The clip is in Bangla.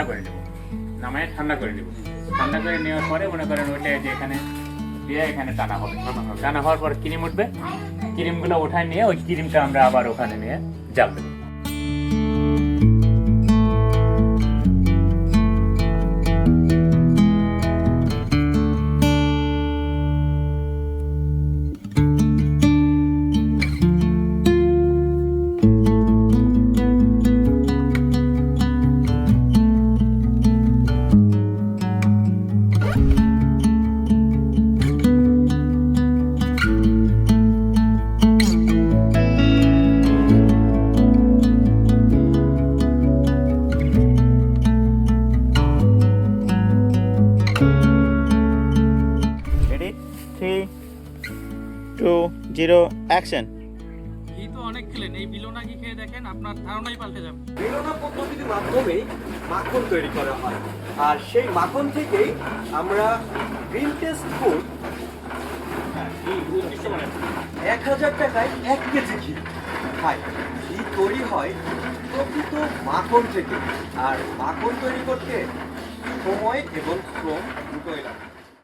করে নেবো, নামায় ঠান্ডা করে নেবো। ঠান্ডা করে নেওয়ার পরে মনে করেন ওইটা যে এখানে দিয়ে এখানে টানা হবে। টানা হওয়ার পর ক্রিম উঠবে, ক্রিমগুলো ওঠায় নিয়ে ওই ক্রিমটা আমরা আবার ওখানে নিয়ে জাল দেবো। Ready 3 2 0 action. ঘি তো অনেক খেলেন, এই বিলোনা ঘি খেয়ে দেখেন, আপনার ধারণাই পাল্টে যাবে। বেলনা পদ্ধতির মাধ্যমেই মাখন তৈরি করা হয়, আর সেই মাখন থেকেই আমরা গ্রিন টেস্ট ফুড 1000 টাকায় 1 কেজি ঘি খাই। ঘি তৈরি হয় প্রকৃত মাখন থেকে, আর মাখন তৈরি করতে সময় এবং শ্রম দুটোই লাগে।